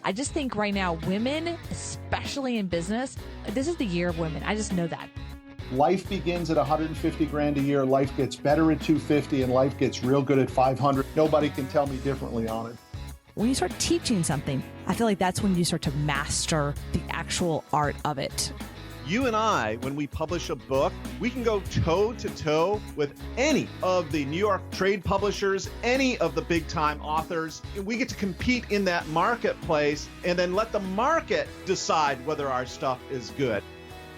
I just think right now, women, especially in business, this is the year of women. I just know that. Life begins at 150 grand a year. Life gets better at 250 and life gets real good at 500. Nobody can tell me differently on it. When you start teaching something, I feel like that's when you start to master the actual art of it. You and I, when we publish a book, we can go toe to toe with any of the New York trade publishers, any of the big time authors. We get to compete in that marketplace and then let the market decide whether our stuff is good.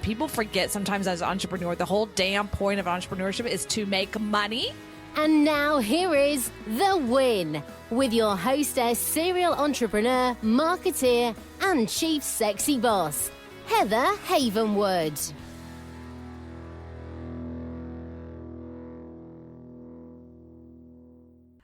People forget sometimes as an entrepreneur, the whole damn point of entrepreneurship is to make money. And now here is The Win with your hostess, serial entrepreneur, marketeer, and chief sexy boss, Heather Havenwood.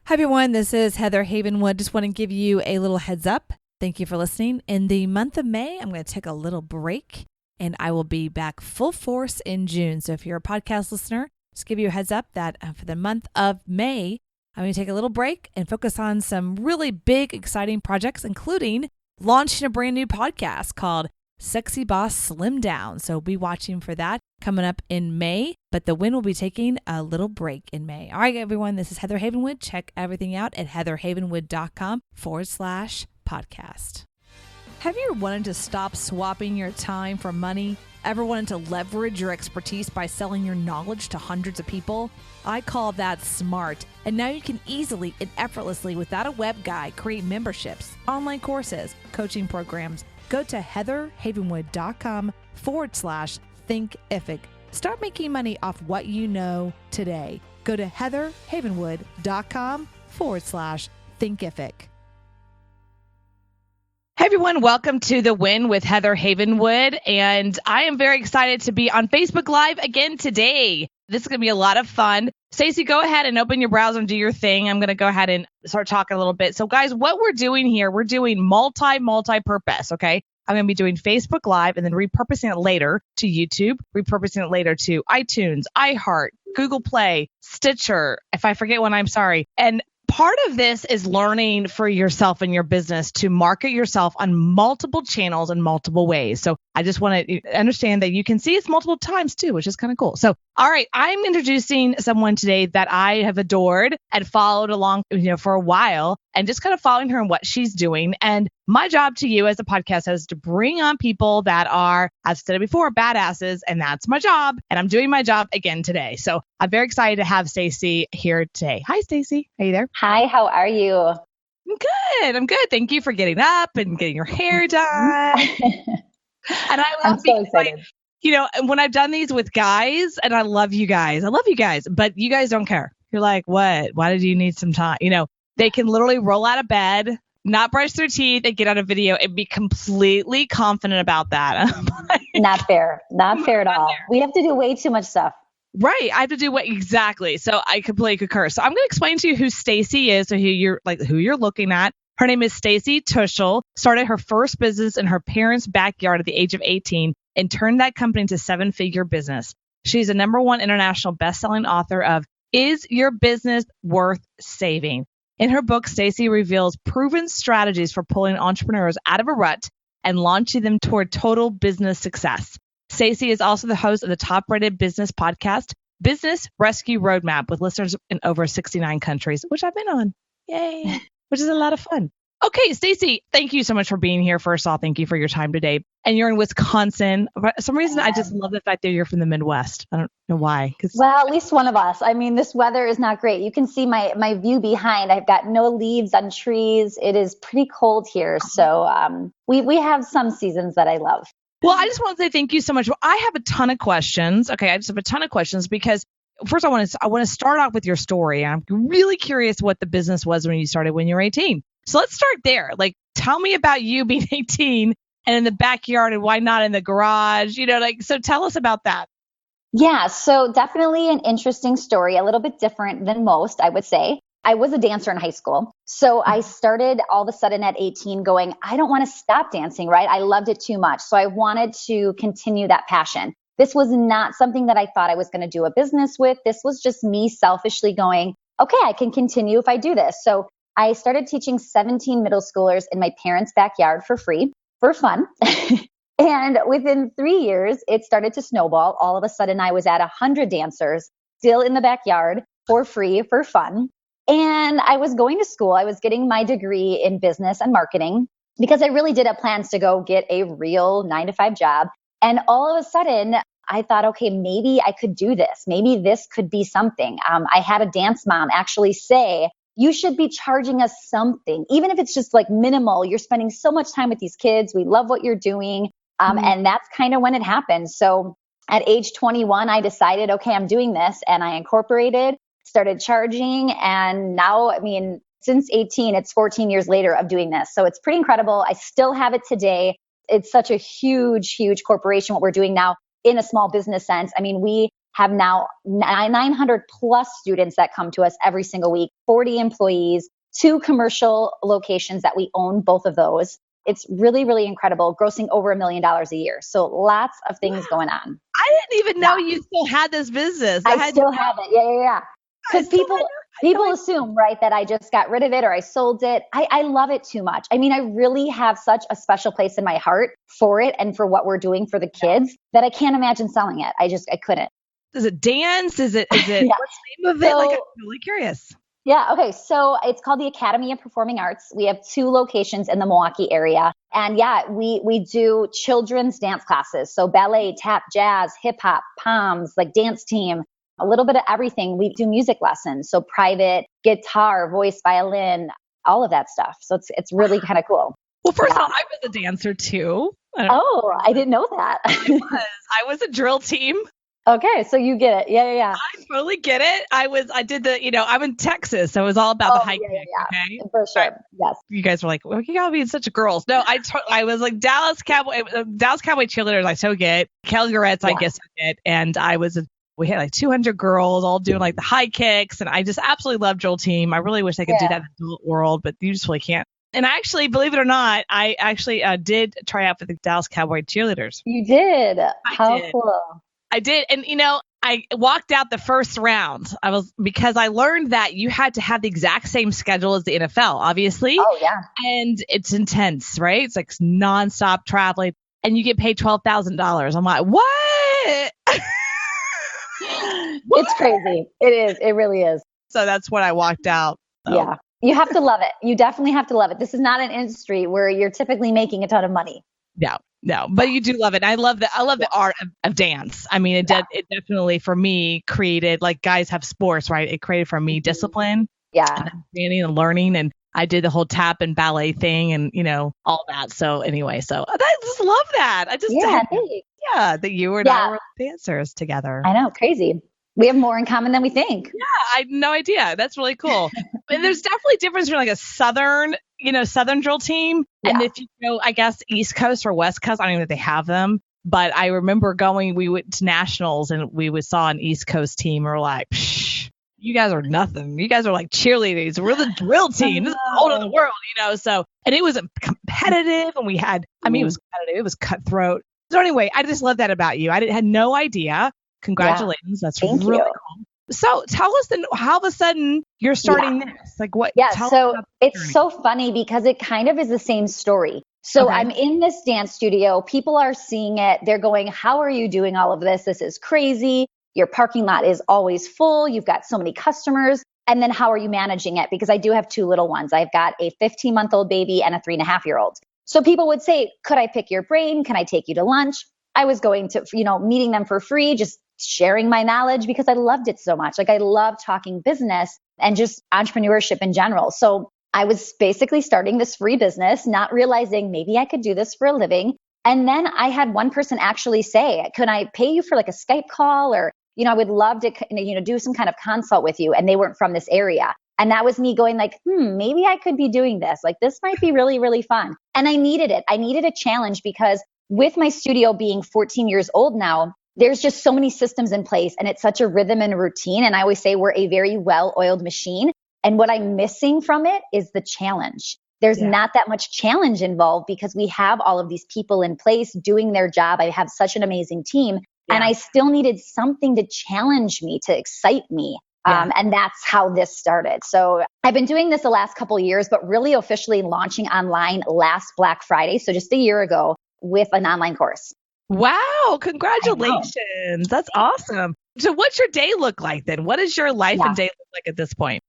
Hi, everyone. This is Heather Havenwood. Just want to give you a little heads up. Thank you for listening. In the month of May, I'm going to take a little break and I will be back full force in June. So if you're a podcast listener, just give you a heads up that for the month of May, I'm going to take a little break and focus on some really big, exciting projects, including launching a brand new podcast called Sexy Boss Slim Down. So be watching for that coming up in May, but The Win will be taking a little break in May. All right, everyone, this is Heather Havenwood. Check everything out at heatherhavenwood.com/podcast. Have you ever wanted to stop swapping your time for money? Ever wanted to leverage your expertise by selling your knowledge to hundreds of people? I call that smart. And now you can easily and effortlessly, without a web guy, create memberships, online courses, coaching programs. Go to heatherhavenwood.com/thinkific. Start making money off what you know today. Go to heatherhavenwood.com/thinkific. Hey everyone, welcome to The Win with Heather Havenwood, and I am very excited to be on Facebook Live again today. This is going to be a lot of fun. Stacy, go ahead and open your browser and do your thing. I'm going to go ahead and start talking a little bit. So guys, what we're doing here, we're doing multi-purpose, okay? I'm going to be doing Facebook Live and then repurposing it later to YouTube, repurposing it later to iTunes, iHeart, Google Play, Stitcher. If I forget one, I'm sorry. And part of this is learning for yourself and your business to market yourself on multiple channels in multiple ways. So I just want to understand that you can see us multiple times too, which is kind of cool. So, all right, I'm introducing someone today that I have adored and followed along, for a while, and just kind of following her and what she's doing. And my job to you as a podcast is to bring on people that are, I've said it before, badasses, and that's my job. And I'm doing my job again today. So I'm very excited to have Stacy here today. Hi, Stacy. Are you there? Hi, how are you? I'm good. Thank you for getting up and getting your hair done. And I'm so excited. When I've done these with guys, and I love you guys, but you guys don't care. You're like, what? Why did you need some time? They can literally roll out of bed, not brush their teeth, and get on a video and be completely confident about that. Not fair. Not fair at all. We have to do way too much stuff. Right. I have to do what exactly. So I completely concur. So I'm going to explain to you who Stacy is, so who you're looking at. Her name is Stacy Tuschl, started her first business in her parents' backyard at the age of 18 and turned that company into a 7-figure business. She's a #1 international best-selling author of Is Your Business Worth Saving? In her book, Stacy reveals proven strategies for pulling entrepreneurs out of a rut and launching them toward total business success. Stacy is also the host of the top-rated business podcast, Business Rescue Roadmap, with listeners in over 69 countries, which I've been on. Yay. Which is a lot of fun. Okay, Stacy, thank you so much for being here. First of all, thank you for your time today. And you're in Wisconsin. For some reason, I just love the fact that you're from the Midwest. I don't know why. Well, at least one of us. I mean, this weather is not great. You can see my view behind. I've got no leaves on trees. It is pretty cold here. So we have some seasons that I love. Well, I just want to say thank you so much. Well, I have a ton of questions. Okay, I just have a ton of questions because first I want to start off with your story. I'm really curious what the business was when you started when you were 18. So let's start there. Like, tell me about you being 18 and in the backyard and why not in the garage? So tell us about that. Yeah, so definitely an interesting story, a little bit different than most, I would say. I was a dancer in high school. So I started all of a sudden at 18 going, I don't want to stop dancing, right? I loved it too much. So I wanted to continue that passion. This was not something that I thought I was going to do a business with. This was just me selfishly going, okay, I can continue if I do this. So I started teaching 17 middle schoolers in my parents' backyard for free, for fun. And within 3 years, it started to snowball. All of a sudden, I was at 100 dancers still in the backyard for free, for fun. And I was going to school. I was getting my degree in business and marketing because I really did have plans to go get a real 9-to-5 job. And all of a sudden, I thought, okay, maybe I could do this. Maybe this could be something. I had a dance mom actually say, you should be charging us something, even if it's just like minimal. You're spending so much time with these kids. We love what you're doing. And that's kind of when it happened. So at age 21, I decided, okay, I'm doing this. And I incorporated, started charging. And now, I mean, since 18, it's 14 years later of doing this. So it's pretty incredible. I still have it today. It's such a huge, huge corporation, what we're doing now in a small business sense. I mean, we have now 900 plus students that come to us every single week, 40 employees, 2 commercial locations that we own, both of those. It's really, really incredible, grossing over $1 million a year. So lots of things going on. I didn't even know you still had this business. I still have it. Yeah. Because people assume, right, that I just got rid of it or I sold it. I love it too much. I mean, I really have such a special place in my heart for it and for what we're doing for the kids that I can't imagine selling it. I couldn't. Is it dance? Is it what's the name of it? Like, I'm really curious. Yeah. Okay. So it's called the Academy of Performing Arts. We have 2 locations in the Milwaukee area. And yeah, we do children's dance classes. So ballet, tap, jazz, hip hop, POMs, like dance team, a little bit of everything. We do music lessons. So private, guitar, voice, violin, all of that stuff. So it's really kind of cool. Well, first of all, I was a dancer too. I didn't know that. I was a drill team. Okay, so you get it. Yeah. I totally get it. I did I'm in Texas, so it was all about the high kick. Yeah. Okay, for sure. Yes. You guys were like, well, you gotta be such a girls. No, I was like Dallas Cowboy cheerleaders. I so get Calgarettes. I guess I get, and we had like 200 girls all doing like the high kicks, and I just absolutely love drill team. I really wish I could do that in the adult world, but you just really can't. And actually, believe it or not, I actually did try out for the Dallas Cowboy cheerleaders. You did. How cool. I did. And, I walked out the first round. Because I learned that you had to have the exact same schedule as the NFL, obviously. Oh, yeah. And it's intense, right? It's like nonstop traveling and you get paid $12,000. I'm like, what? It's crazy. It is. It really is. So that's when I walked out. So. Yeah. You have to love it. You definitely have to love it. This is not an industry where you're typically making a ton of money. No, but you do love it. I love the art of dance. I mean, it definitely for me created, like guys have sports, right? It created for me discipline, and understanding and learning. And I did the whole tap and ballet thing and, all that. So anyway, I just love that. That you and I were dancers together. I know. Crazy. We have more in common than we think. Yeah. I had no idea. That's really cool. And there's definitely a difference between like a Southern drill team. Yeah. And if you go, I guess, East Coast or West Coast, I don't even know if they have them. But I remember we went to nationals and we saw an East Coast team. We're like, you guys are nothing. You guys are like cheerleaders. We're the drill team. This is the whole of the world, So, and it was competitive and it was competitive. It was cutthroat. So anyway, I just love that about you. I had no idea. Congratulations. That's Thank really you. cool. So tell us then how all of a sudden you're starting this. Like what? Yeah, so it's so funny because it kind of is the same story. So I'm in this dance studio. People are seeing it. They're going, how are you doing all of this? This is crazy. Your parking lot is always full. You've got so many customers. And then how are you managing it? Because I do have 2 little ones. I've got a 15-month-old baby and a 3.5-year-old. So people would say, could I pick your brain? Can I take you to lunch? I was going to, meeting them for free, just sharing my knowledge because I loved it so much. Like I love talking business and just entrepreneurship in general. So I was basically starting this free business, not realizing maybe I could do this for a living. And then I had one person actually say, can I pay you for like a Skype call? Or, I would love to, do some kind of consult with you. And they weren't from this area. And that was me going like, maybe I could be doing this. Like this might be really, really fun. And I needed it. I needed a challenge because with my studio being 14 years old now, there's just so many systems in place and it's such a rhythm and a routine. And I always say we're a very well-oiled machine. And what I'm missing from it is the challenge. There's not that much challenge involved because we have all of these people in place doing their job. I have such an amazing team and I still needed something to challenge me, to excite me. And that's how this started. So I've been doing this the last couple of years, but really officially launching online last Black Friday. So just a year ago with an online course. Wow. Congratulations. That's awesome. So what's your day look like then? What does your life and day look like at this point?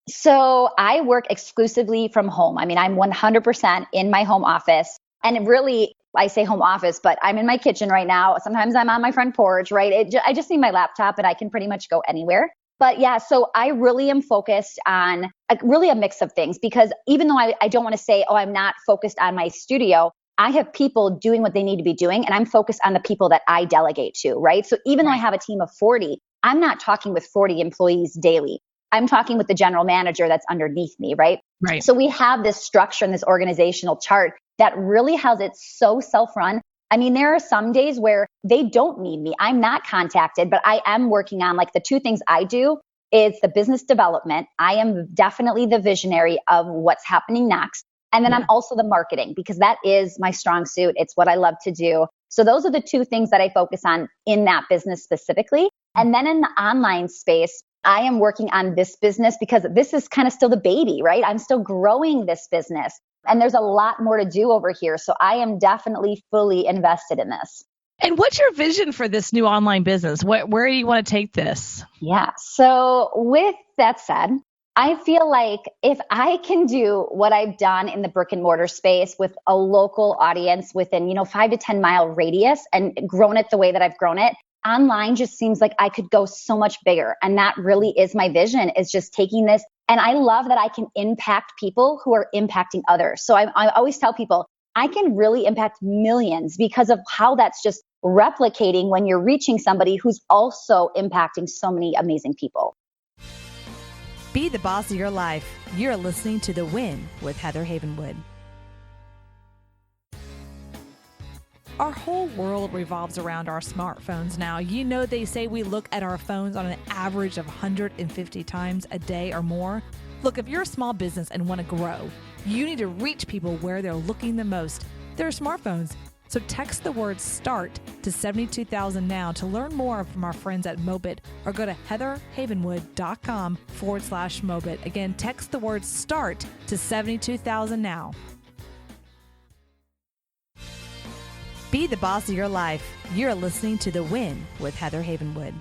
So I work exclusively from home. I mean, I'm 100% in my home office. And really, I say home office, but I'm in my kitchen right now. Sometimes I'm on my front porch, right? I just need my laptop and I can pretty much go anywhere. But yeah, so I really am focused on really a mix of things, because even though I don't want to say, oh, I'm not focused on my studio, I have people doing what they need to be doing, and I'm focused on the people that I delegate to, right? So even though I have a team of 40, I'm not talking with 40 employees daily. I'm talking with the general manager that's underneath me, right? Right. So we have this structure and this organizational chart that really has it so self-run. I mean, there are some days where they don't need me. I'm not contacted, but I am working on, like, the two things I do is the business development. I am definitely the visionary of what's happening next. And then I'm also the marketing, because that is my strong suit. It's what I love to do. So those are the two things that I focus on in that business specifically. And then in the online space, I am working on this business because this is kind of still the baby, right? I'm still growing this business. And there's a lot more to do over here. So I am definitely fully invested in this. And what's your vision for this new online business? Where do you want to take this? Yeah. So with that said, I feel like if I can do what I've done in the brick and mortar space with a local audience within, 5 to 10 mile radius and grown it the way that I've grown it, online just seems like I could go so much bigger. And that really is my vision, is just taking this. And I love that I can impact people who are impacting others. So I always tell people I can really impact millions because of how that's just replicating when you're reaching somebody who's also impacting so many amazing people. Be the boss of your life. You're listening to The Win with Heather Havenwood. Our whole world revolves around our smartphones now. You know, they say we look at our phones on an average of 150 times a day or more. Look, if you're a small business and want to grow, you need to reach people where they're looking the most. Their smartphones. So text the word START to 72,000 now to learn more from our friends at Mobit, or go to heatherhavenwood.com/Mobit. Again, text the word START to 72,000 now. Be the boss of your life. You're listening to The Win with Heather Havenwood.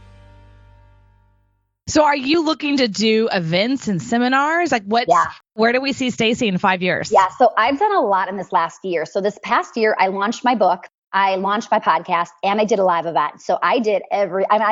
So are you looking to do events and seminars? Like where do we see Stacy in 5 years? Yeah. So I've done a lot in this last year. So this past year, I launched my book, I launched my podcast, and I did a live event. So I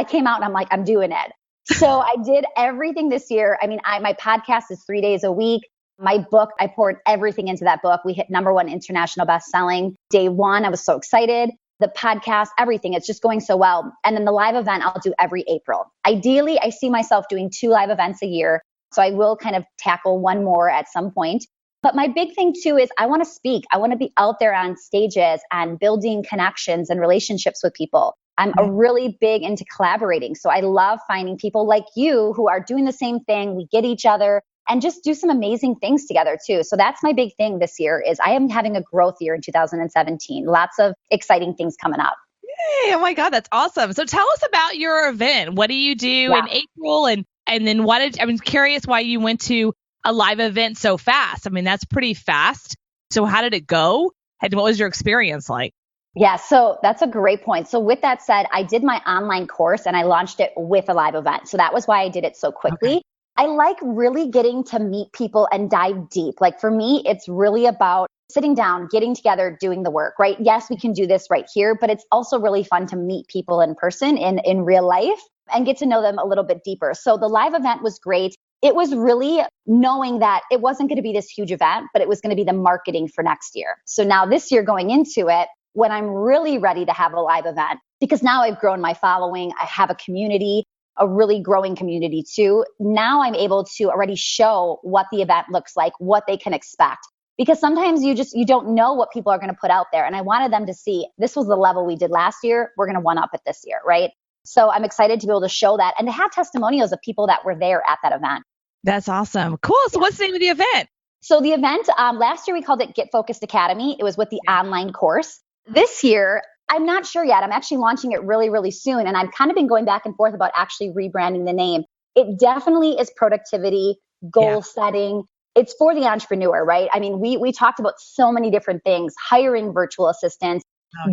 came out and I'm like, I'm doing it. So I did everything this year. I mean, my podcast is 3 days a week. My book, I poured everything into that book. We hit #1 international bestselling day one. I was so excited. The podcast, everything, it's just going so well. And then the live event I'll do every April. Ideally, I see myself doing 2 live events a year. So I will kind of tackle one more at some point. But my big thing too is I want to speak. I want to be out there on stages and building connections and relationships with people. I'm really big into collaborating. So I love finding people like you who are doing the same thing. We get each other and just do some amazing things together too. So that's my big thing this year, is I am having a growth year in 2017. Lots of exciting things coming up. Yay, oh my God, that's awesome. So tell us about your event. What do you do in April? And then I'm curious why you went to a live event so fast. I mean, that's pretty fast. So how did it go? And what was your experience like? Yeah, so that's a great point. So with that said, I did my online course and I launched it with a live event. So that was why I did it so quickly. Okay. I like really getting to meet people and dive deep. Like for me, it's really about sitting down, getting together, doing the work, right? Yes, we can do this right here, but it's also really fun to meet people in person in real life and get to know them a little bit deeper. So the live event was great. It was really knowing that it wasn't going to be this huge event, but it was going to be the marketing for next year. So now this year going into it, when I'm really ready to have a live event, because now I've grown my following, I have a community, a really growing community too. Now I'm able to already show what the event looks like, what they can expect. Because sometimes you don't know what people are going to put out there. And I wanted them to see, this was the level we did last year. We're going to one up it this year, right? So I'm excited to be able to show that and to have testimonials of people that were there at that event. That's awesome. Cool. So what's the name of the event? So the event, last year we called it Get Focused Academy. It was with the online course. This year, I'm not sure yet. I'm actually launching it really, really soon. And I've kind of been going back and forth about actually rebranding the name. it definitely is productivity, goal setting. It's for the entrepreneur, right? I mean, we talked about so many different things, hiring virtual assistants,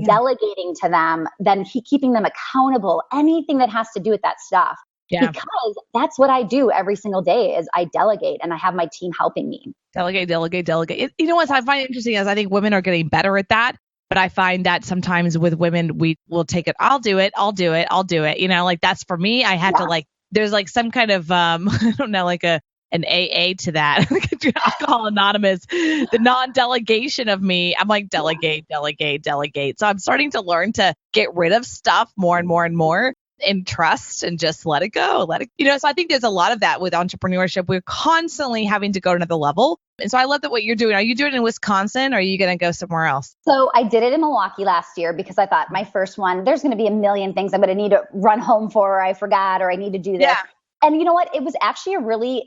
delegating to them, then keeping them accountable, anything that has to do with that stuff. Yeah. Because that's what I do every single day is I delegate and I have my team helping me. Delegate. You know what I find interesting is I think women are getting better at that. But I find that sometimes with women, we will take it. I'll do it. You know, like that's for me. I have to like, there's like some kind of, I don't know, like an AA to that. Alcohol Anonymous, the non-delegation of me. I'm like, delegate. So I'm starting to learn to get rid of stuff more and more and trust and just let it go. So I think there's a lot of that with entrepreneurship. We're constantly having to go to another level. And so I love that what you're doing. Are you doing it in Wisconsin or are you going to go somewhere else? So I did it in Milwaukee last year because I thought my first one, there's going to be a million things I'm going to need to run home for, or I forgot, or I need to do this. Yeah. And you know what? It was actually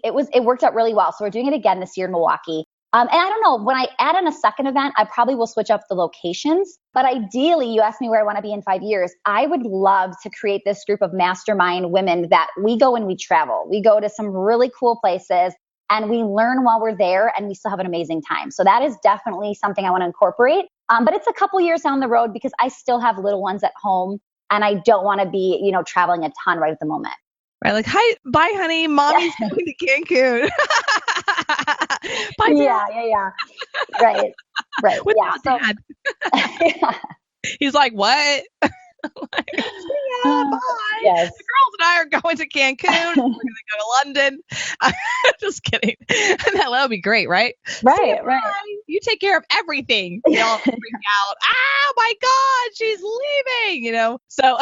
it worked out really well. So we're doing it again this year in Milwaukee. And I don't know, when I add in a second event, I probably will switch up the locations. But ideally, you asked me where I want to be in 5 years. I would love to create this group of mastermind women that we go and we travel. We go to some really cool places and we learn while we're there and we still have an amazing time. So that is definitely something I want to incorporate. But it's a couple years down the road because I still have little ones at home and I don't want to be, traveling a ton right at the moment. Right, like, bye, honey. Mommy's going to Cancun. Bye, yeah. Right. Without Dad. He's like, what? Bye. Yes. The girls and I are going to Cancun. We're going to go to London. Just kidding. That would be great, right? Right. You take care of everything. You all freak out. Oh my God, she's leaving, So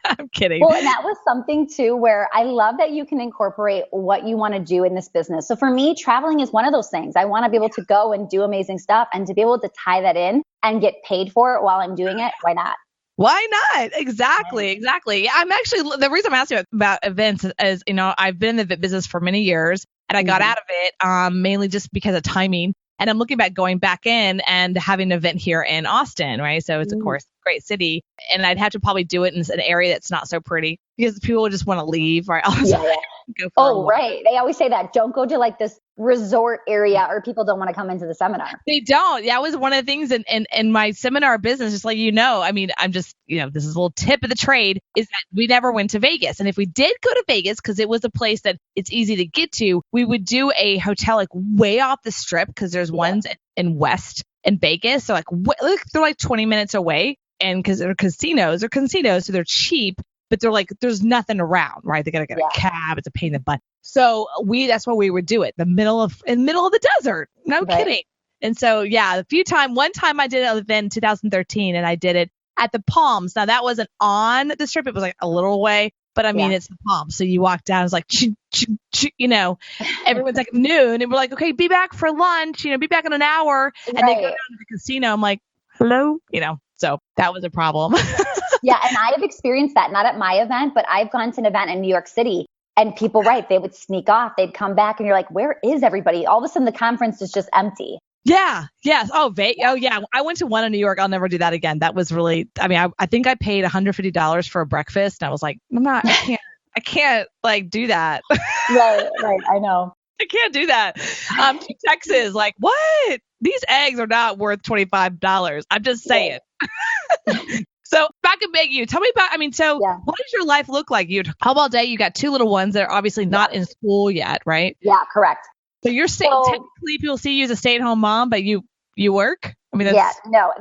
I'm kidding. Well, and that was something too, where I love that you can incorporate what you want to do in this business. So for me, traveling is one of those things. I want to be able to go and do amazing stuff and to be able to tie that in and get paid for it while I'm doing it. Why not? Why not? Exactly. I'm actually, the reason I'm asking about events is, I've been in the event business for many years and I got out of it mainly just because of timing. And I'm looking back going back in and having an event here in Austin, right? So it's, of course, a great city. And I'd have to probably do it in an area that's not so pretty because people just want to leave, right? Right. They always say that. Don't go to like this resort area or people don't want to come into the seminar. They don't. That was one of the things in my seminar business, just like, I'm just, this is a little tip of the trade is that we never went to Vegas. And if we did go to Vegas, because it was a place that it's easy to get to, we would do a hotel like way off the strip because there's ones in West in Vegas. So they're like 20 minutes away. And because they're casinos, so they're cheap. But they're like, there's nothing around, right? They got to get a cab. It's a pain in the butt. So that's why we would do it. In the middle of the desert. No kidding. And so, one time I did an event in 2013 and I did it at the Palms. Now that wasn't on the strip. It was like a little way, but I mean, it's the Palms. So you walk down, it's like, everyone's like noon and we're like, okay, be back for lunch, be back in an hour. And they go down to the casino. I'm like, hello, so that was a problem. Yeah. And I have experienced that, not at my event, but I've gone to an event in New York City and people, they would sneak off. They'd come back and you're like, where is everybody? All of a sudden the conference is just empty. Yeah. Yes. Oh, yeah. I went to one in New York. I'll never do that again. That was really, I think I paid $150 for a breakfast. And I was like, I can't like do that. Right. I know. I can't do that. Texas, like, what? These eggs are not worth $25. I'm just saying. So back in Big U, tell me about, what does your life look like? You home all day. You got two little ones that are obviously not in school yet, right? Yeah, correct. So you're technically people see you as a stay-at-home mom, but you work? No,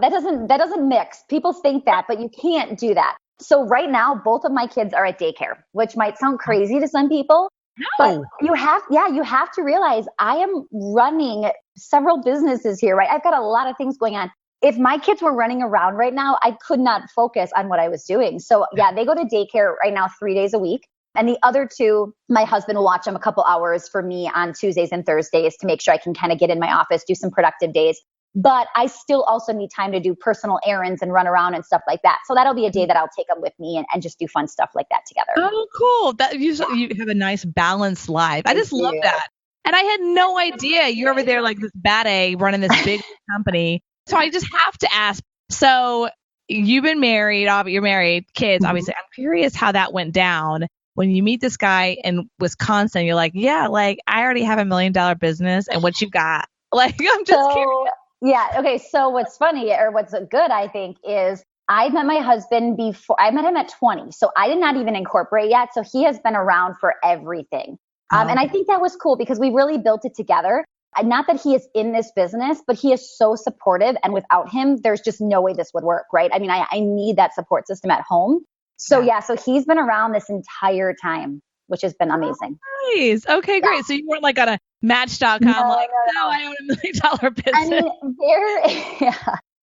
that doesn't mix. People think that, but you can't do that. So right now, both of my kids are at daycare, which might sound crazy to some people. No. But you have to realize I am running several businesses here, right? I've got a lot of things going on. If my kids were running around right now, I could not focus on what I was doing. So they go to daycare right now 3 days a week. And the other two, my husband will watch them a couple hours for me on Tuesdays and Thursdays to make sure I can kind of get in my office, do some productive days. But I still also need time to do personal errands and run around and stuff like that. So that'll be a day that I'll take them with me and just do fun stuff like that together. Oh, cool. That you have a nice balanced life. I just love that. And I had no idea you're over there like this bad A running this big company. So I just have to ask. So you've been married, you're married, kids, obviously. I'm curious how that went down. when you meet this guy in Wisconsin, you're like, yeah, like I already have $1 million business and what you got? Like, I'm just curious. Yeah. Okay. So what's funny or what's good, I think, is I met my husband before I met him at 20. So I did not even incorporate yet. So he has been around for everything. And I think that was cool because we really built it together. Not that he is in this business, but he is so supportive. And without him, there's just no way this would work, right? I mean, I need that support system at home. So so he's been around this entire time, which has been amazing. Nice. Okay, great. So you weren't like on a Match.com no, I own $1 million business. I mean,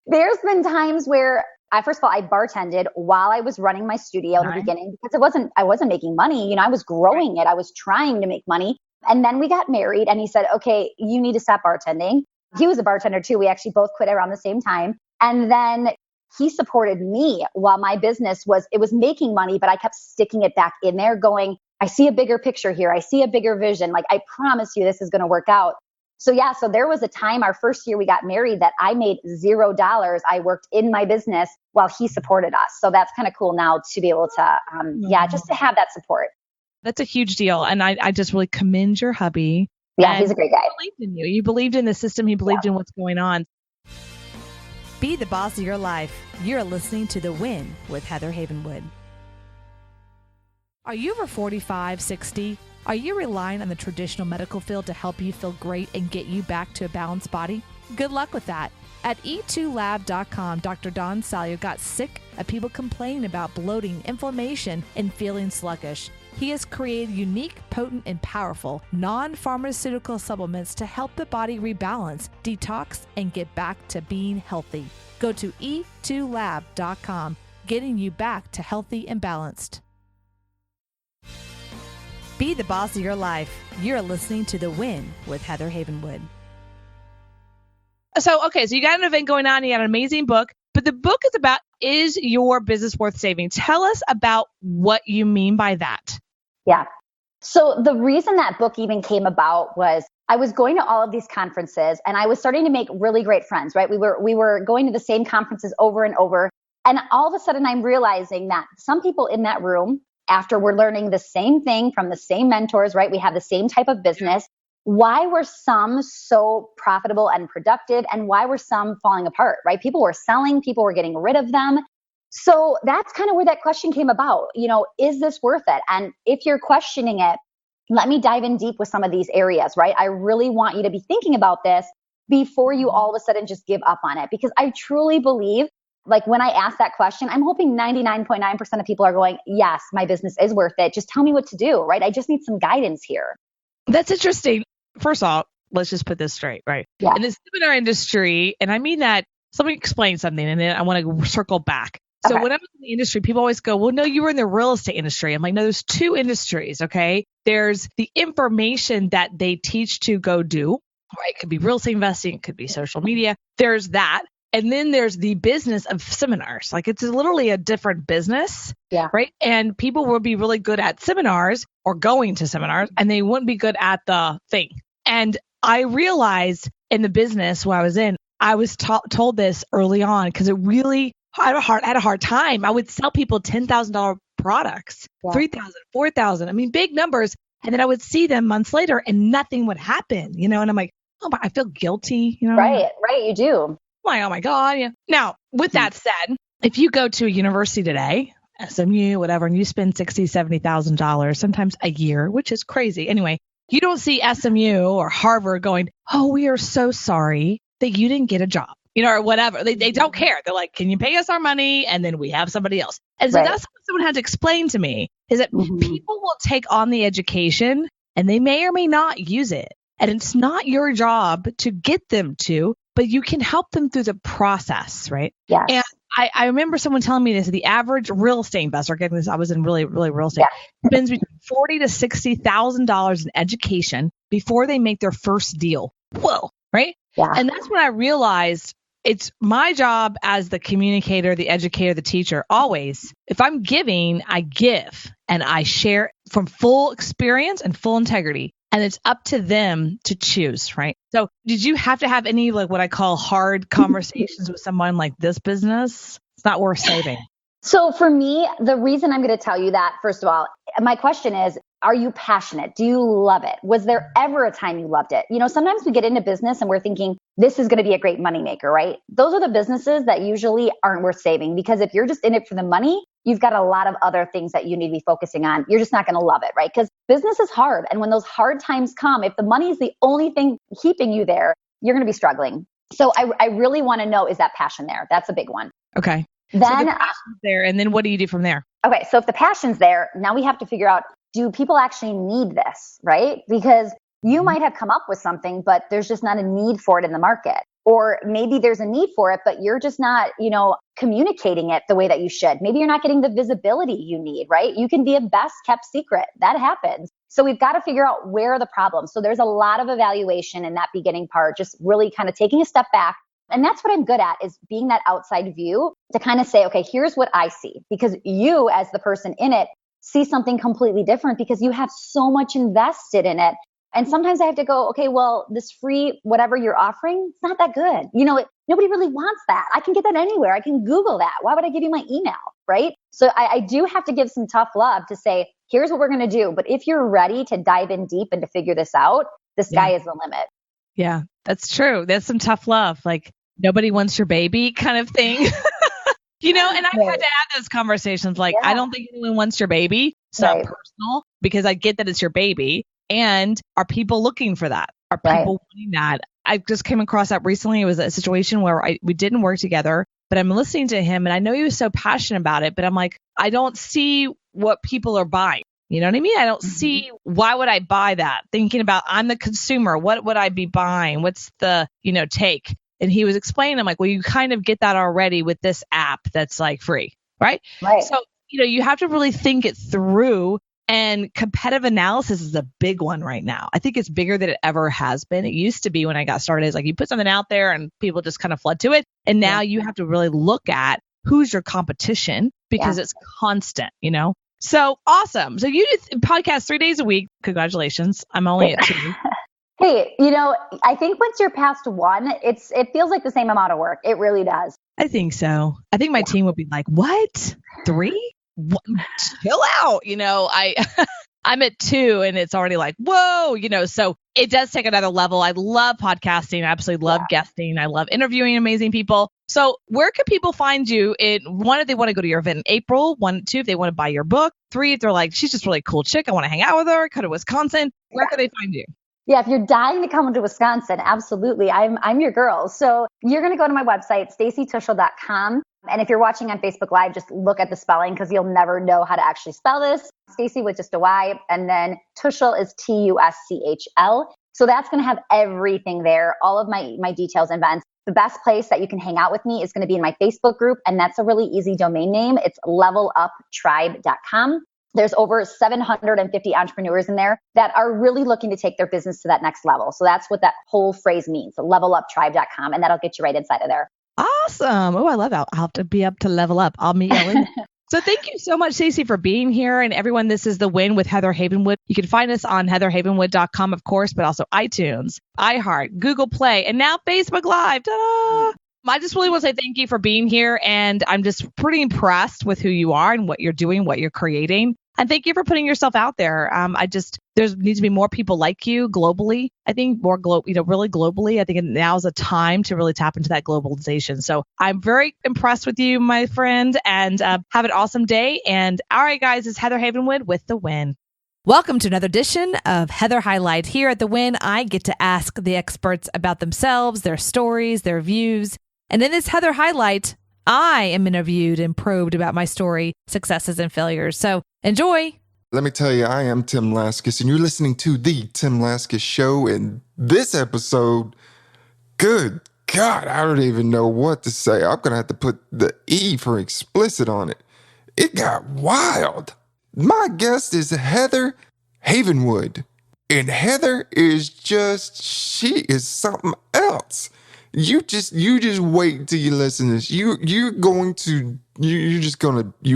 there's been times where first of all, I bartended while I was running my studio in the beginning because I wasn't making money. You know, I was growing it. I was trying to make money. And then we got married and he said, okay, you need to stop bartending. He was a bartender too. We actually both quit around the same time. And then he supported me while my business was making money, but I kept sticking it back in there going, I see a bigger picture here. I see a bigger vision. Like, I promise you this is going to work out. So so there was a time our first year we got married that I made $0. I worked in my business while he supported us. So that's kind of cool now to be able to, just to have that support. That's a huge deal. And I just really commend your hubby. Yeah, he's a great guy. He believed in you. You believed in the system. He believed in what's going on. Be the boss of your life. You're listening to The Win with Heather Havenwood. Are you over 45, 60? Are you relying on the traditional medical field to help you feel great and get you back to a balanced body? Good luck with that. At e2lab.com, Dr. Don Salio got sick of people complaining about bloating, inflammation, and feeling sluggish. He has created unique, potent, and powerful non-pharmaceutical supplements to help the body rebalance, detox, and get back to being healthy. Go to e2lab.com, getting you back to healthy and balanced. Be the boss of your life. You're listening to The Win with Heather Havenwood. So you got an event going on. You got an amazing book, but the book is about, is your business worth saving? Tell us about what you mean by that. Yeah. So the reason that book even came about was I was going to all of these conferences and I was starting to make really great friends, right? We were going to the same conferences over and over. And all of a sudden I'm realizing that some people in that room, after we're learning the same thing from the same mentors, right? We have the same type of business. Why were some so profitable and productive? And why were some falling apart, right? People were selling, people were getting rid of them. So that's kind of where that question came about. You know, is this worth it? And if you're questioning it, let me dive in deep with some of these areas, right? I really want you to be thinking about this before you all of a sudden just give up on it. Because I truly believe, like when I ask that question, I'm hoping 99.9% of people are going, yes, my business is worth it. Just tell me what to do, right? I just need some guidance here. That's interesting. First of all, let's just put this straight, right? Yeah. In the seminar industry, and I mean that, somebody explain something and then I want to circle back. So when I was in the industry, people always go, well, no, you were in the real estate industry. I'm like, no, there's two industries, okay? There's the information that they teach to go do, right? It could be real estate investing, it could be social media. There's that. And then there's the business of seminars. Like it's literally a different business, right? And people will be really good at seminars or going to seminars, and they wouldn't be good at the thing. And I realized in the business where I was in, I was told this early on because it really, I had a hard time. I would sell people $10,000 products, $3,000, $4,000. I mean, big numbers. And then I would see them months later and nothing would happen, you know? And I'm like, oh, but I feel guilty, you know? Right, you do. Like, oh my God. Yeah. Now, with that said, if you go to a university today, SMU, whatever, and you spend $60,000, $70,000, sometimes a year, which is crazy. Anyway, you don't see SMU or Harvard going, oh, we are so sorry that you didn't get a job, you know, or whatever. They don't care. They're like, can you pay us our money? And then we have somebody else. And so that's what someone had to explain to me is that people will take on the education and they may or may not use it. And it's not your job to get them to, but you can help them through the process, right? Yeah. And I remember someone telling me this, the average real estate investor, getting this, I was in really real estate, spends between $40,000 to $60,000 in education before they make their first deal. Whoa, right? Yeah. And that's when I realized it's my job as the communicator, the educator, the teacher, always, if I'm giving, I give and I share from full experience and full integrity. And it's up to them to choose, right? So did you have to have any, like what I call hard conversations with someone like this business? It's not worth saving. So for me, the reason I'm going to tell you that, first of all, my question is, are you passionate? Do you love it? Was there ever a time you loved it? Sometimes we get into business and we're thinking this is going to be a great moneymaker, right? Those are the businesses that usually aren't worth saving, because if you're just in it for the money, you've got a lot of other things that you need to be focusing on. You're just not going to love it, right? Because business is hard. And when those hard times come, if the money is the only thing keeping you there, you're going to be struggling. So I really want to know, is that passion there? That's a big one. Okay. Then so the passion's there, and then what do you do from there? Okay, so if the passion's there, now we have to figure out, do people actually need this, right? Because you might have come up with something, but there's just not a need for it in the market. Or maybe there's a need for it, but you're just not, communicating it the way that you should. Maybe you're not getting the visibility you need, right? You can be a best kept secret. That happens. So we've got to figure out where are the problems. So there's a lot of evaluation in that beginning part, just really kind of taking a step back. And that's what I'm good at, is being that outside view to kind of say, okay, here's what I see. Because you, as the person in it, see something completely different because you have so much invested in it. And sometimes I have to go, okay, well, this free, whatever you're offering, it's not that good. Nobody really wants that. I can get that anywhere. I can Google that. Why would I give you my email, right? So I do have to give some tough love to say, here's what we're going to do. But if you're ready to dive in deep and to figure this out, the sky is the limit. Yeah, that's true. That's some tough love. Like, nobody wants your baby kind of thing. And I've had to have those conversations. Like, I don't think anyone wants your baby. It's not personal, because I get that it's your baby. And are people looking for that? Are people wanting that? I just came across that recently. It was a situation where we didn't work together, but I'm listening to him and I know he was so passionate about it, but I'm like, I don't see what people are buying. You know what I mean? I don't see, why would I buy that? Thinking about, I'm the consumer. What would I be buying? What's the, take? And he was explaining, I'm like, well, you kind of get that already with this app that's like free, right? Right. So, you have to really think it through. And competitive analysis is a big one right now. I think it's bigger than it ever has been. It used to be when I got started, it's like you put something out there and people just kind of flood to it. And now you have to really look at who's your competition, because it's constant, So awesome. So you do podcast 3 days a week. Congratulations. I'm only at 2. Hey, I think once you're past 1, it feels like the same amount of work. It really does. I think so. I think my team would be like, what? 3? What? Chill out. I'm at 2 and it's already like, whoa, so it does take another level. I love podcasting. I absolutely love guesting. I love interviewing amazing people. So where can people find you? One, if they want to go to your event in April. 1, 2, if they want to buy your book. 3, if they're like, she's just a really cool chick, I want to hang out with her, go to Wisconsin. Where can they find you? Yeah, if you're dying to come to Wisconsin, absolutely. I'm your girl. So you're going to go to my website, stacytuschl.com. And if you're watching on Facebook Live, just look at the spelling, because you'll never know how to actually spell this. Stacy with just a Y. And then Tuschl is Tuschl. So that's going to have everything there, all of my details and events. The best place that you can hang out with me is going to be in my Facebook group. And that's a really easy domain name. It's leveluptribe.com. There's over 750 entrepreneurs in there that are really looking to take their business to that next level. So that's what that whole phrase means, leveluptribe.com. And that'll get you right inside of there. Awesome. Oh, I love that. I'll have to be up to level up. I'll meet you. So thank you so much, Stacy, for being here. And everyone, this is The Win with Heather Havenwood. You can find us on heatherhavenwood.com, of course, but also iTunes, iHeart, Google Play, and now Facebook Live. Ta-da! I just really want to say thank you for being here. And I'm just pretty impressed with who you are and what you're doing, what you're creating. And thank you for putting yourself out there. There needs to be more people like you globally. I think really globally. I think now is a time to really tap into that globalization. So I'm very impressed with you, my friend, and have an awesome day. And all right, guys, it's Heather Havenwood with The Win. Welcome to another edition of Heather Highlight. Here at The Win, I get to ask the experts about themselves, their stories, their views. And in this Heather Highlight, I am interviewed and probed about my story, successes and failures. So enjoy. Let me tell you, I am Tim Laskus, and you're listening to The Tim Laskus Show. And this episode, good God, I don't even know what to say. I'm going to have to put the E for explicit on it. It got wild. My guest is Heather Havenwood. And Heather is she is something else. You just wait till you listen to this. You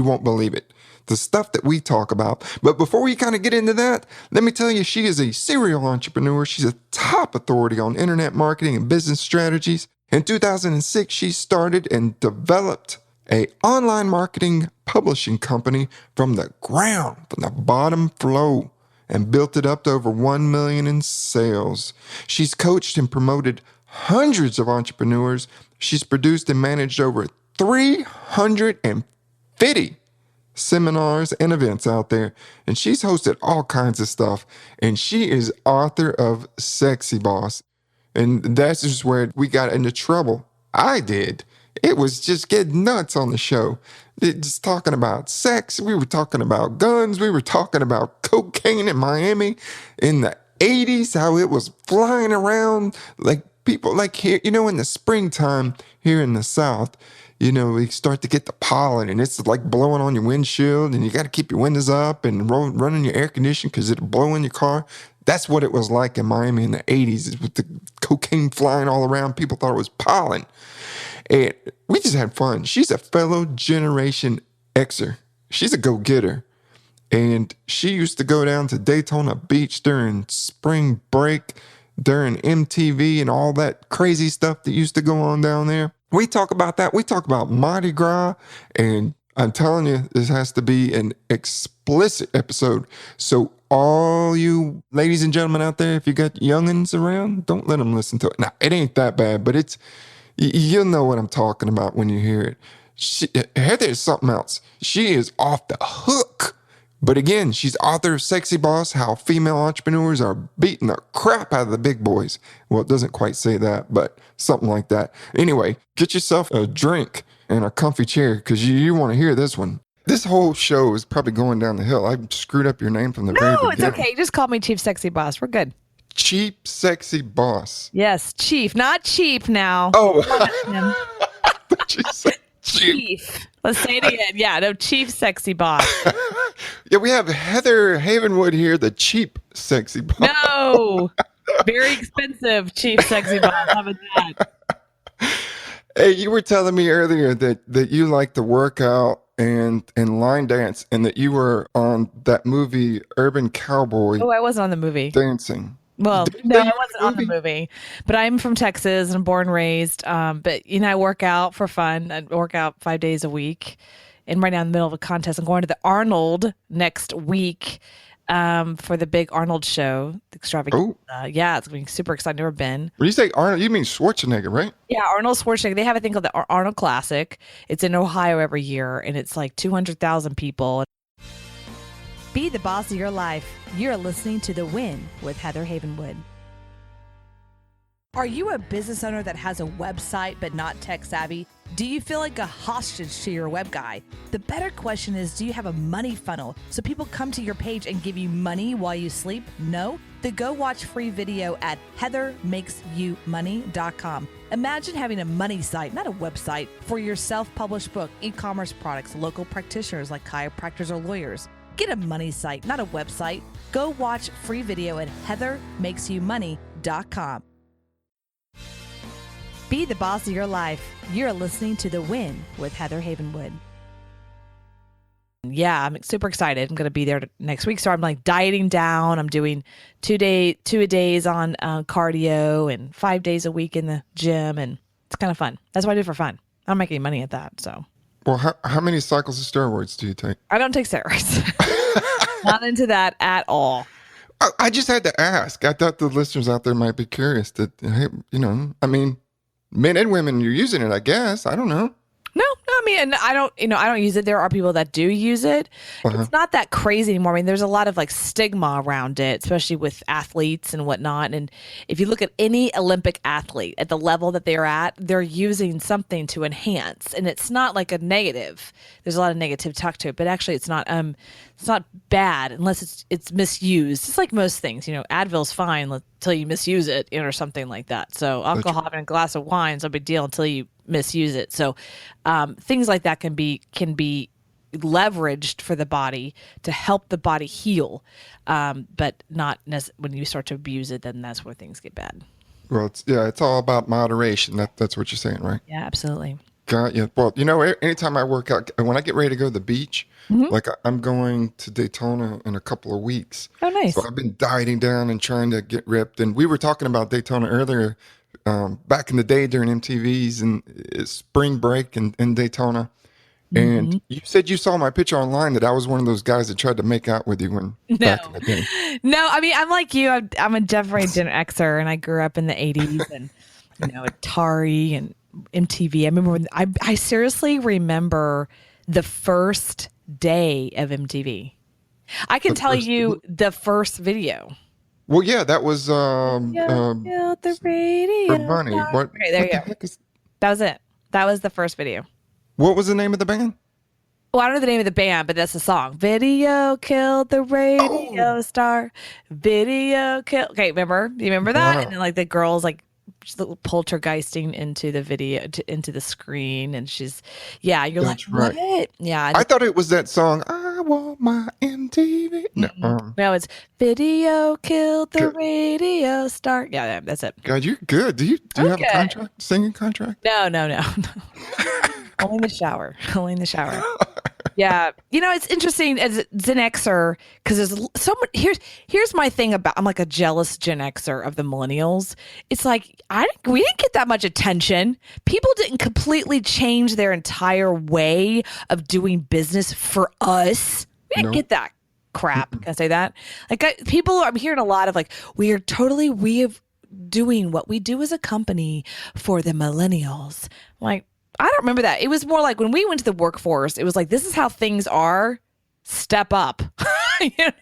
won't believe it. The stuff that we talk about. But before we kind of get into that, let me tell you, she is a serial entrepreneur. She's a top authority on internet marketing and business strategies. In 2006, she started and developed a online marketing publishing company from the ground, from the bottom floor, and built it up to over 1 million in sales. She's coached and promoted hundreds of entrepreneurs. She's produced and managed over 350 seminars and events out there, and she's hosted all kinds of stuff. And she is author of Sexy Boss. And that's just where we got into trouble. I did. It was just getting nuts on the show. Just talking about sex. We were talking about guns. We were talking about cocaine in Miami in the 80s, how it was flying around like people like here, in the springtime here in the South, we start to get the pollen and it's like blowing on your windshield and you got to keep your windows up and running your air conditioning because it'll blow in your car. That's what it was like in Miami in the 80s with the cocaine flying all around. People thought it was pollen. And we just had fun. She's a fellow Generation Xer. She's a go-getter. And she used to go down to Daytona Beach during spring break, during MTV and all that crazy stuff that used to go on down there. We talk about that. We talk about Mardi Gras. And I'm telling you, this has to be an explicit episode. So all you ladies and gentlemen out there, if you got youngins around, don't let them listen to it. Now, it ain't that bad, but you'll know what I'm talking about when you hear it. Heather is something else. She is off the hook. But again, she's author of Sexy Boss, How Female Entrepreneurs Are Beating the Crap Out of the Big Boys. Well, it doesn't quite say that, but something like that. Anyway, get yourself a drink and a comfy chair because you want to hear this one. This whole show is probably going down the hill. I screwed up your name from the very beginning. No, it's okay. Just call me Chief Sexy Boss. We're good. Cheap Sexy Boss. Yes, Chief, not cheap now. Oh, she said Chief. Let's say it again. Yeah, no, Chief Sexy Boss. Yeah, we have Heather Havenwood here, the cheap Sexy Boss. No, very expensive Chief Sexy Boss. How about that? Hey, you were telling me earlier that you like to work out and line dance, and that you were on that movie Urban Cowboy. Oh, I wasn't on the movie. Dancing. Well, no, I wasn't on the movie, but I'm from Texas and born and raised. But I work out for fun. I work out 5 days a week. And right now in the middle of a contest, I'm going to the Arnold next week for the big Arnold show, the extravaganza. Yeah, it's going to be super exciting. Never been. When you say Arnold, you mean Schwarzenegger, right? Yeah, Arnold Schwarzenegger. They have a thing called the Arnold Classic. It's in Ohio every year, and it's like 200,000 people. Be the boss of your life. You're listening to The Win with Heather Havenwood. Are you a business owner that has a website but not tech savvy? Do you feel like a hostage to your web guy? The better question is, do you have a money funnel so people come to your page and give you money while you sleep? No? Then go watch free video at heathermakesyoumoney.com. Imagine having a money site, not a website, for your self-published book, e-commerce products, local practitioners like chiropractors or lawyers. Get a money site, not a website. Go watch free video at heathermakesyoumoney.com. Be the boss of your life. You're listening to The Win with Heather Havenwood. Yeah, I'm super excited. I'm going to be there next week. So I'm like dieting down. I'm doing 2 days on cardio and 5 days a week in the gym. And it's kind of fun. That's what I do for fun. I don't make any money at that. So. Well, how many cycles of steroids do you take? I don't take steroids. Not into that at all. I just had to ask. I thought the listeners out there might be curious that, hey, I mean, men and women, you're using it, I guess. I don't know. No, I mean, I don't use it. There are people that do use it. It's not that crazy anymore. I mean, there's a lot of like stigma around it, especially with athletes and whatnot. And if you look at any Olympic athlete at the level that they're at, they're using something to enhance. And it's not like a negative. There's a lot of negative talk to it, but actually it's not bad unless it's misused. It's like most things, Advil's fine until you misuse it, or something like that. So alcohol having a glass of wine is no big deal until you misuse it. So things like that can be leveraged for the body to help the body heal, but not when you start to abuse it, then that's where things get bad. Well, it's all about moderation. That's what you're saying, right? Yeah, absolutely. Got you. Well, anytime I work out, when I get ready to go to the beach, like I'm going to Daytona in a couple of weeks. Oh, nice. So I've been dieting down and trying to get ripped. And we were talking about Daytona earlier, back in the day during MTV's and spring break in Daytona. And you said you saw my picture online that I was one of those guys that tried to make out with you back in the day. No, I mean, I'm like you. I'm a definitely Gen Xer, and I grew up in the 80s and, Atari and MTV. I remember I seriously remember the first day of MTV. I can tell you the first video. Well, yeah, that was the radio. Bunny. What? Okay, there what you the go. heck is? That was it. That was the first video. What was the name of the band? Well, I don't know the name of the band, but that's the song. Video killed the radio star. Video killed. Okay, remember? Do you remember that? Wow. And then like the girls like just little poltergeisting into the video, into the screen, and she's, you're That's like, right. what? Yeah. I thought it was that song. I want my MTV. No, it's video killed the radio star. Yeah, that's it. God, you're good. Do you have a contract? Singing contract? No. Only in the shower. Only in the shower. Yeah. It's interesting as Gen Xer, because there's so much. Here's my thing about, I'm like a jealous Gen Xer of the millennials. It's like, we didn't get that much attention. People didn't completely change their entire way of doing business for us. We didn't get that crap. Can I say that? Like I'm hearing a lot of like, we are doing what we do as a company for the millennials. I'm like, I don't remember that. It was more like when we went to the workforce, it was like, this is how things are. Step up, figure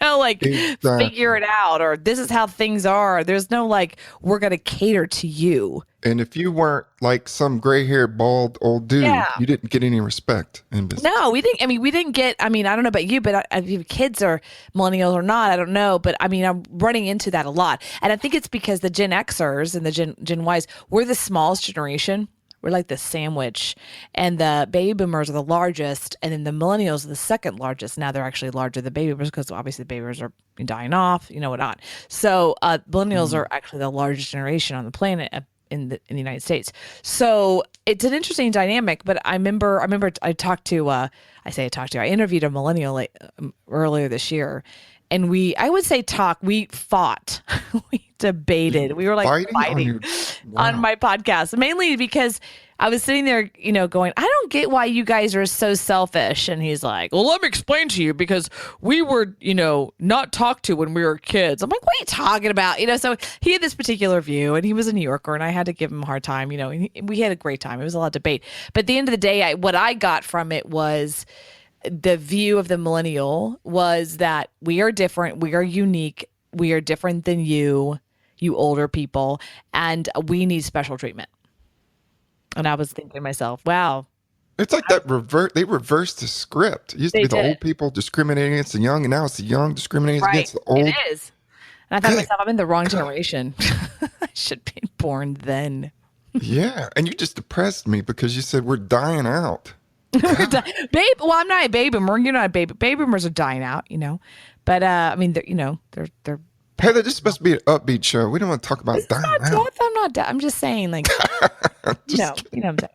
it out, or this is how things are. There's no like, we're going to cater to you. And if you weren't like some gray-haired, bald old dude, you didn't get any respect in business. No, we didn't get, I don't know about you, but if kids are millennials or not, I don't know. But I'm running into that a lot. And I think it's because the Gen Xers and the Gen Ys, we're the smallest generation. We're like the sandwich, and the baby boomers are the largest, and then the millennials are the second largest. Now they're actually larger than baby boomers because obviously the baby boomers are dying off, whatnot. So millennials are actually the largest generation on the planet in the United States. So it's an interesting dynamic. But I remember I interviewed a millennial earlier this year. And we fought, we debated, we were like fighting on my podcast, mainly because I was sitting there, going, I don't get why you guys are so selfish. And he's like, well, let me explain to you, because we were, not talked to when we were kids. I'm like, what are you talking about? So he had this particular view, and he was a New Yorker, and I had to give him a hard time, and we had a great time. It was a lot of debate. But at the end of the day, what I got from it was, the view of the millennial was that we are different, we are unique, we are different than you older people, and we need special treatment. And I was thinking to myself, wow. It's like they reversed the script. It used to be the old people discriminating against the young, and now it's the young discriminating against the old. It is. And I thought to myself, I'm in the wrong generation. I should be born then. Yeah, and you just depressed me because you said we're dying out. Well, I'm not a baby boomer. You're not a baby. Baby boomers are dying out, But they're. Heather, this is supposed to be an upbeat show. We don't want to talk about dying out. I'm not dead. I'm just saying, like, you know what I'm saying.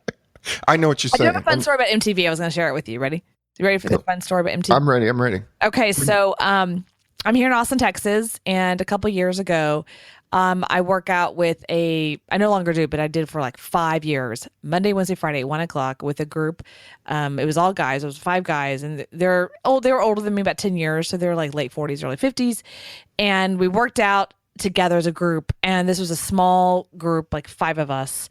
I know what you're saying. I have a fun story about MTV. I was going to share it with you. Ready? You ready for the fun story about MTV? I'm ready. Okay, so I'm here in Austin, Texas, and a couple years ago, I work out with I no longer do, but I did for like 5 years, Monday, Wednesday, Friday, 1:00 with a group. It was all guys. It was 5 guys, and they were older than me, about 10 years. So they're like late 40s, early 50s. And we worked out together as a group. And this was a small group, like 5 of us.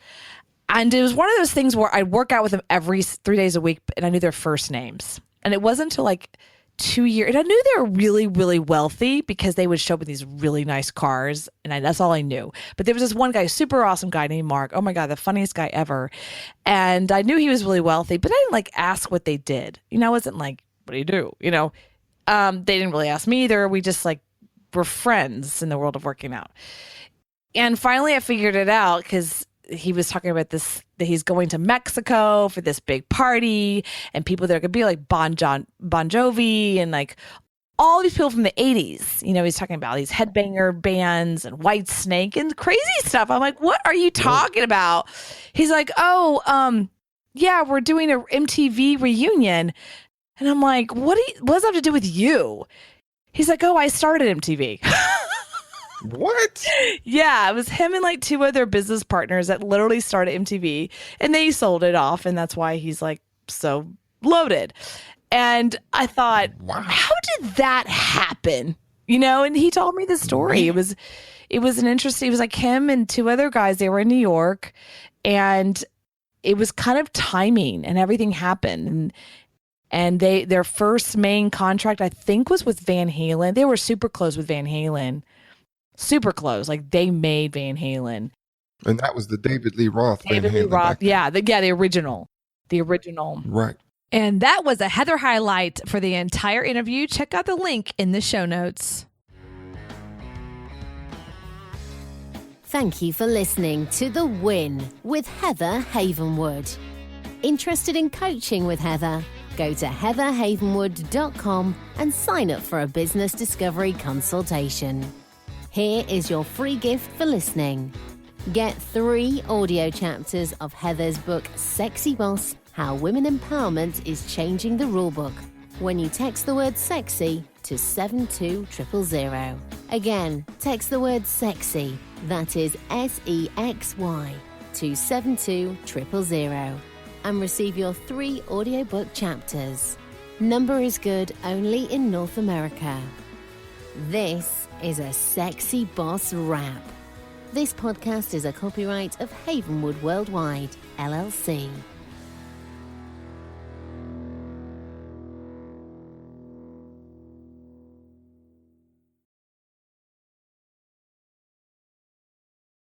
And it was one of those things where I'd work out with them every 3 days a week, and I knew their first names. And it wasn't until like 2 years, and I knew they were really, really wealthy because they would show up in these really nice cars, and that's all I knew. But there was this one guy, super awesome guy named Mark. Oh my God, the funniest guy ever. And I knew he was really wealthy, but I didn't like ask what they did. I wasn't like, what do you do? They didn't really ask me either. We just like were friends in the world of working out. And finally I figured it out because he was talking about this, that he's going to Mexico for this big party, and people there could be like Bon Jovi and like all these people from the 80s. He's talking about these headbanger bands and White Snake and crazy stuff. I'm like, what are you talking about? He's like, yeah, we're doing a MTV reunion. And I'm like, what does that have to do with you? He's like, I started MTV. What? Yeah, it was him and like 2 other business partners that literally started MTV, and they sold it off, and that's why he's like so loaded. And I thought, Wow. how did that happen? And he told me the story. It was an interesting, it was like him and two other guys. They were in New York, and it was kind of timing, and everything happened. And their first main contract, I think, was with Van Halen. They were super close with Van Halen. Super close. Like, they made Van Halen. And that was the David Lee Roth. David Lee Roth. Yeah, the original. The original. Right. And that was a Heather highlight for the entire interview. Check out the link in the show notes. Thank you for listening to The Win with Heather Havenwood. Interested in coaching with Heather? Go to heatherhavenwood.com and sign up for a business discovery consultation. Here is your free gift for listening. Get 3 audio chapters of Heather's book, Sexy Boss, How Women Empowerment is Changing the Rulebook, when you text the word sexy to 72000. Again, text the word sexy, that is SEXY, to 72000, and receive your 3 audiobook chapters. Number is good only in North America. This is a Sexy Boss Wrap. This podcast is a copyright of Havenwood Worldwide, LLC.